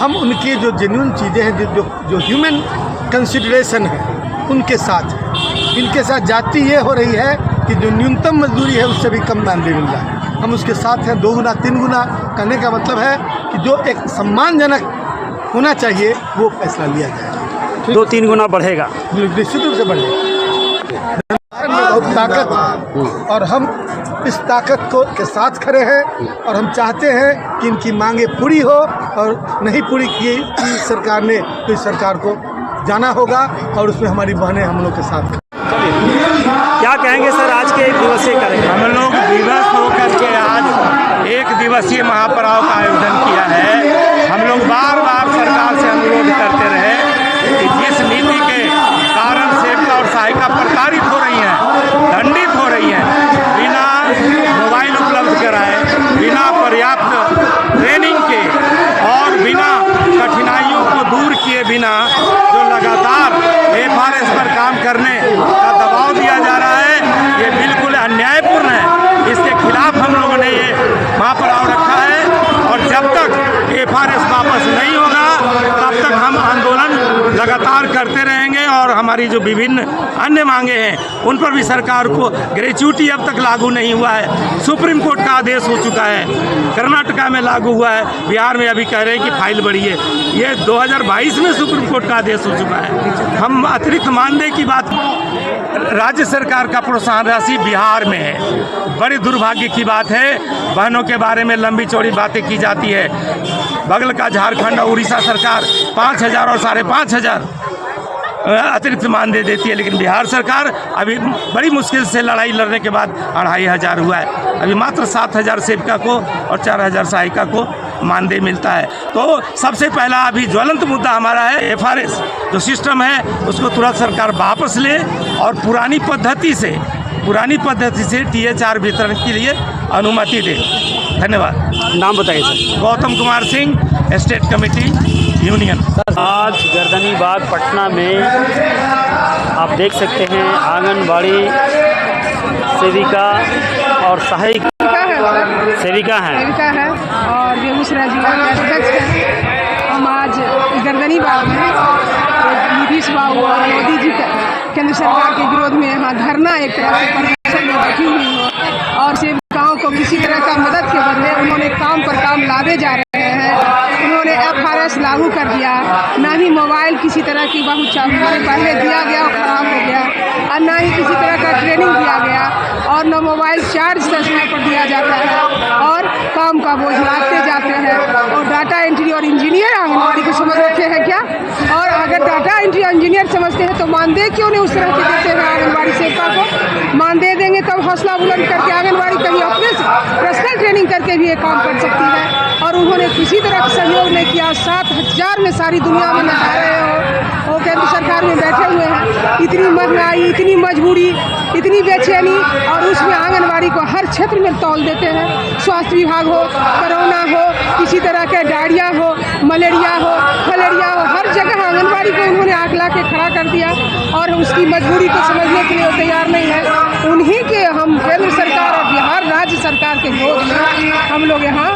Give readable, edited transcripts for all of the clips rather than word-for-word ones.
हम उनके जो जेन्युइन चीज़ें हैं, जो ह्यूमन कंसिडरेशन है उनके साथ हैं। इनके साथ जाति ये हो रही है कि जो न्यूनतम मजदूरी है उससे भी कम मानदेय मिल रहा है, हम उसके साथ हैं। 2 गुना 3 गुना करने का मतलब है कि जो एक सम्मानजनक होना चाहिए वो फैसला लिया जाए। 2-3 गुना बढ़ेगा, निश्चित रूप से बढ़ेगा। बहुत ताकत है और हम इस ताकत को के साथ खड़े हैं और हम चाहते हैं कि इनकी मांगें पूरी हो, और नहीं पूरी की सरकार ने तो इस सरकार को जाना होगा और उसमें हमारी बहनें हम लोग के साथ। क्या कहेंगे सर आज के एक दिवसीय कार्यक्रम? हम लोग विवश होकर के आज 1 दिवसीय महापड़ाव का आयोजन किया है। हम लोग बार बार सरकार से अनुरोध करते रहे कि जिस नीति के कारण सेविका और सहायिका प्रताड़ित हो रही हैं, दंडित हो रही हैं, बिना मोबाइल उपलब्ध कराए, बिना पर्याप्त ट्रेनिंग के और बिना कठिनाइयों को दूर किए बिना जो लगातार FRS पर काम करने का दबाव दिया जा रहा है, ये बिल्कुल अन्यायपूर्ण है। इसके खिलाफ हम लोगों ने ये महापड़ाव रखा है और जब तक FRS वापस नहीं होगा तब तक हम आंदोलन लगातार करते रहेंगे और हमारी जो विभिन्न अन्य मांगे हैं उन पर भी सरकार को ग्रेच्युटी अब तक लागू नहीं हुआ है। सुप्रीम कोर्ट का आदेश हो चुका है, कर्नाटका में लागू हुआ है, बिहार में अभी कह रहे हैं कि फाइल बढ़ी है। ये 2022 में सुप्रीम कोर्ट का आदेश हो चुका है। हम अतिरिक्त मानदेय की बात, राज्य सरकार का प्रोत्साहन राशि बिहार में है। बड़ी दुर्भाग्य की बात है, बहनों के बारे में लंबी चौड़ी बातें की जाती है। बगल का झारखंड और उड़ीसा सरकार 5,000 और 5,500 अतिरिक्त मानदेय देती है, लेकिन बिहार सरकार अभी बड़ी मुश्किल से लड़ाई लड़ने के बाद 2,500 हुआ है। अभी मात्र 7,000 सेविका को और 4,000 सहायिका को मानदेय मिलता है। तो सबसे पहला अभी ज्वलंत मुद्दा हमारा है FRS जो सिस्टम है उसको तुरंत सरकार वापस ले और पुरानी पद्धति से THR वितरण के लिए अनुमति दे। धन्यवाद। नाम बताइए sir. Gautam Kumar Singh, state committee union. आज गर्दनीबाग पटना में आप देख सकते हैं आंगनबाड़ी सेविका और सहायिका सेविका है और बेगूसराय जिला के अध्यक्ष हैं। हम आज गर्दनीबाग में नीतीश बाबू और मोदी जी का केंद्र सरकार के विरोध में यहाँ धरना एक तरह से प्रदर्शन में बैठी हुई हूँ और सेविकाओं को किसी तरह का मदद के बदले उन्होंने काम पर काम लादे जा रहे हैं। उन्होंने FRS लागू कर दिया, ना ही मोबाइल किसी तरह की बहुत पहले दिया गया और ख़राब हो गया, और ना ही किसी तरह का ट्रेनिंग दिया गया, और न मोबाइल चार्ज समय पर दिया जाता है और काम का बोझ लादते जाते हैं। और डाटा एंट्री और इंजीनियर आंगनबाड़ी को समझ रखे हैं क्या? और अगर डाटा एंट्री और इंजीनियर समझते हैं तो मानदेय क्यों नहीं उस तरह के देते हैं? आंगनबाड़ी सेविका को मानदेय देंगे तब हौसला बुलंद करके आंगनबाड़ी कभी अपने पर्सनल ट्रेनिंग करके भी ये काम कर सकती है। और उन्होंने किसी तरह का सहयोग नहीं किया। 7,000 में सारी दुनिया में नचा रहे हो, वो केंद्र सरकार में बैठे हुए हैं। इतनी महंगाई, इतनी मजबूरी, इतनी बेचैनी, और उसमें आंगनबाड़ी को हर क्षेत्र में तौल देते हैं। स्वास्थ्य विभाग हो, कोरोना हो, किसी तरह के डायरिया हो, मलेरिया हो, फलेरिया हो, हर जगह आंगनबाड़ी को उन्होंने आग ला के खड़ा कर दिया और उसकी मजबूरी को समझने के लिए वो तैयार नहीं है। उन्हीं के हम केंद्र सरकार और बिहार राज्य सरकार के विरोध में हम लोग यहाँ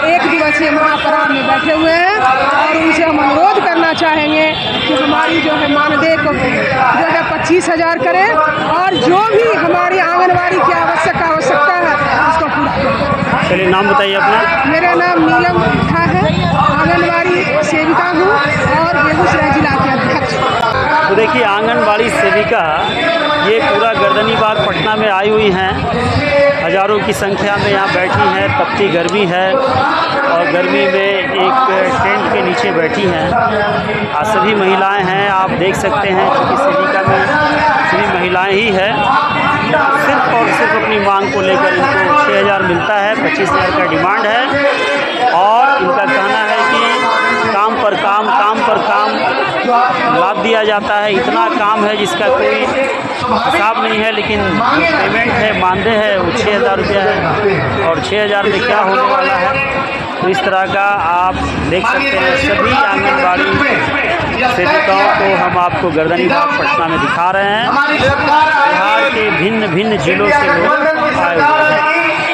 एक दिवसीय महापड़ाव में बैठे हुए हैं और उनसे हम अनुरोध करना चाहेंगे कि हमारी जो है मानदेय को जो है 25,000 करें और जो भी हमारी आंगनबाड़ी की आवश्यकता है उसको पूरा करें। चलिए नाम बताइए अपना। मेरा नाम नीलम था है, आंगनबाड़ी सेविका हूँ और बेगूसराय जिला के अध्यक्ष। तो देखिए आंगनबाड़ी सेविका ये पूरा गर्दनीबाग पटना में आई हुई हैं, हज़ारों की संख्या में यहाँ बैठी हैं। तपती गर्मी है और गर्मी में एक टेंट के नीचे बैठी हैं। सभी महिलाएं हैं, आप देख सकते हैं कि सेविका में सभी महिलाएं ही हैं। सिर्फ और सिर्फ अपनी मांग को लेकर इनको 6,000 मिलता है, 25,000 का डिमांड है और इनका कहना है कि काम पर काम लाद दिया जाता है। इतना काम है जिसका कोई हिसाब नहीं है, लेकिन पेमेंट है, मानदेय है वो 6,000 रुपया है और 6,000 में क्या होने वाला है। तो इस तरह का आप देख सकते हैं सभी आंगनबाड़ी सेविकाओं को हम आपको गर्दनीबाग पटना में दिखा रहे हैं। बिहार के भिन्न भिन्न जिलों से लोग आए हुए हैं।